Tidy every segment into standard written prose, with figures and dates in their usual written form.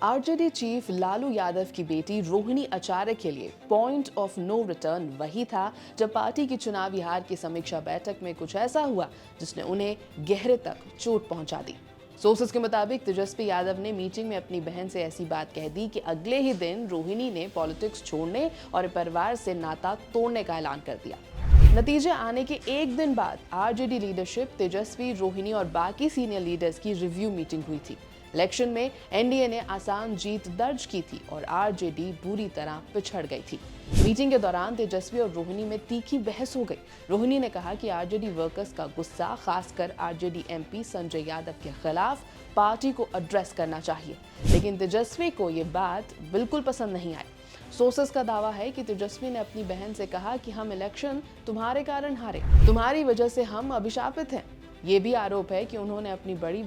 RJD chief Lalu Yadav की बेटी रोहिणी आचार्य के लिए पॉइंट ऑफ नो रिटर्न वही था जब पार्टी की चुनावी हार की समीक्षा बैठक में कुछ ऐसा हुआ जिसने उन्हें गहरे तक चोट पहुंचा दी। सोर्सेस के मुताबिक तेजस्वी यादव ने मीटिंग में अपनी बहन से ऐसी बात कह दी कि अगले ही दिन रोहिणी ने पॉलिटिक्स छोड़ने और परिवार से नाता तोड़ने का ऐलान कर दिया। नतीजे आने के एक दिन बाद आरजेडी लीडरशिप, तेजस्वी, रोहिणी और बाकी सीनियर लीडर्स की रिव्यू मीटिंग हुई थी। इलेक्शन में एनडीए ने आसान जीत दर्ज की थी और आरजेडी बुरी तरह पिछड़ गई थी। मीटिंग के दौरान तेजस्वी और रोहिणी में तीखी बहस हो गई। रोहिणी ने कहा कि आरजेडी वर्कर्स का गुस्सा खासकर आरजेडी एमपी संजय यादव के खिलाफ पार्टी को एड्रेस करना चाहिए, लेकिन तेजस्वी को ये बात बिल्कुल पसंद नहीं आई। सोर्सेस का दावा है कि तेजस्वी ने अपनी बहन से कहा कि हम इलेक्शन तुम्हारे कारण हारे, तुम्हारी वजह से हम अभिशापित हैं। ये भी आरोप है कि उन्होंने अपनी बड़ी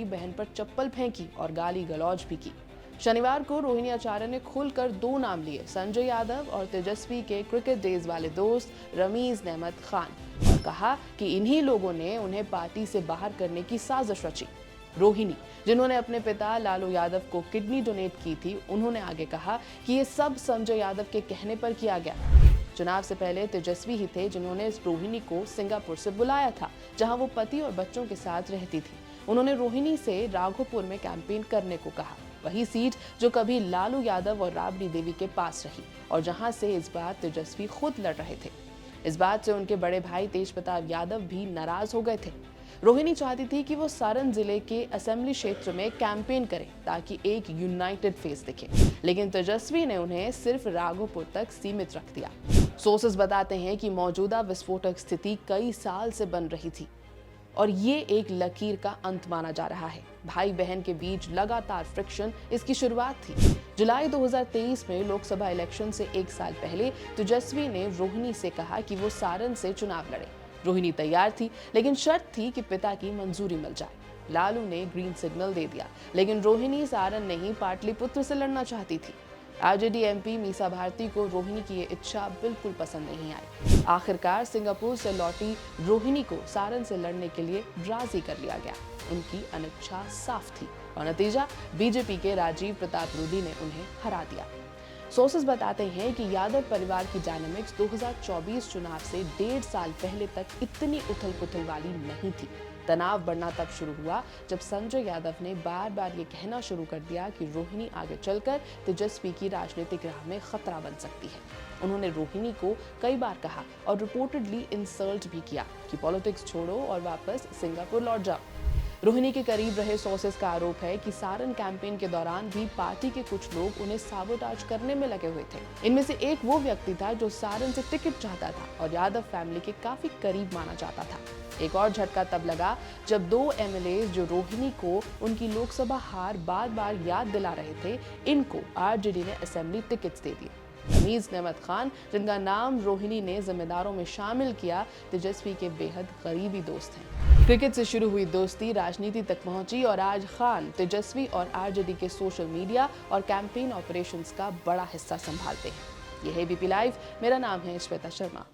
बहन पर चप्पल फेंकी और गाली गलौज भी की। शनिवार को रोहिणी आचार्य ने खुलकर दो नाम लिए, संजय यादव और तेजस्वी के क्रिकेट डेज वाले दोस्त रमीज नेमत खान, और कहा कि इन्हीं लोगों ने उन्हें पार्टी से बाहर करने की साजिश रची। रोहिणी, जिन्होंने अपने पिता लालू यादव को किडनी डोनेट की थी, उन्होंने आगे कहा कि ये सब संजय यादव के कहने पर किया गया। चुनाव से पहले तेजस्वी ही थे जिन्होंने रोहिणी को सिंगापुर से बुलाया था, जहां वो पति और बच्चों के साथ रहती थी। उन्होंने रोहिणी से राघोपुर में कैंपेन करने को कहा, वही सीट जो कभी लालू यादव और राबड़ी देवी के पास रही और जहां से इस बार तेजस्वी खुद लड़ रहे थे। इस बात से उनके बड़े भाई तेजप्रताप यादव भी नाराज हो गए थे। रोहिणी चाहती थी कि वो सारण जिले के असेंबली क्षेत्र में कैंपेन करें ताकि एक यूनाइटेड फेस दिखे, लेकिन तेजस्वी ने उन्हें सिर्फ राघोपुर तक सीमित रख दिया। सोर्सेस बताते हैं कि मौजूदा विस्फोटक स्थिति कई साल से बन रही थी और ये एक लकीर का अंत माना जा रहा है। भाई बहन के बीच लगातार फ्रिक्शन इसकी शुरुआत थी। जुलाई 2023 में लोकसभा इलेक्शन से एक साल पहले तेजस्वी ने रोहिणी से कहा कि वो सारण से चुनाव लड़े। रोहिणी तैयार थी, लेकिन शर्त थी कि पिता की मंजूरी मिल जाए। लालू ने ग्रीन सिग्नल दे दिया, लेकिन रोहिणी सारण नहीं पाटलिपुत्र से लड़ना चाहती थी। आरजेडी एमपी मीसा भारती को रोहिणी की ये इच्छा बिल्कुल पसंद नहीं आई। आखिरकार सिंगापुर से लौटी रोहिणी को सारण से लड़ने के लिए राजी कर लिया गया। उनकी अनिच्छा साफ थी और नतीजा बीजेपी के राजीव प्रताप रूडी ने उन्हें हरा दिया। सोर्सेस बताते हैं कि यादव परिवार की डायनामिक्स 2024 चुनाव से 1.5 साल पहले तक इतनी उथल-पुथल वाली नहीं थी। तनाव बढ़ना तब शुरू हुआ जब संजय यादव ने बार बार ये कहना शुरू कर दिया कि रोहिणी आगे चलकर तेजस्वी की राजनीतिक राह में खतरा बन सकती है। उन्होंने रोहिणी को कई बार कहा और रिपोर्टेडली इंसल्ट भी किया कि पॉलिटिक्स छोड़ो और वापस सिंगापुर लौट जाओ। रोहिणी के करीब रहे सोर्सेस का आरोप है कि सारण कैंपेन के दौरान भी पार्टी के कुछ लोग उन्हें साबोटाज करने में लगे हुए थे। इनमें से एक वो व्यक्ति था जो सारण से टिकट चाहता था और यादव फैमिली के काफी करीब माना जाता था। एक और झटका तब लगा जब 2 एमएलए जो रोहिणी को उनकी लोकसभा हार बार बार याद दिला रहे थे, इनको आरजेडी ने असेंबली टिकट्स दे दिए। रमीज नेमत खान, जिनका नाम रोहिणी ने जिम्मेदारों में शामिल किया, तेजस्वी के बेहद करीबी दोस्त हैं। क्रिकेट से शुरू हुई दोस्ती राजनीति तक पहुंची और आज खान तेजस्वी और आरजेडी के सोशल मीडिया और कैंपेन ऑपरेशंस का बड़ा हिस्सा संभालते हैं। यह है एबीपी लाइव, मेरा नाम है श्वेता शर्मा।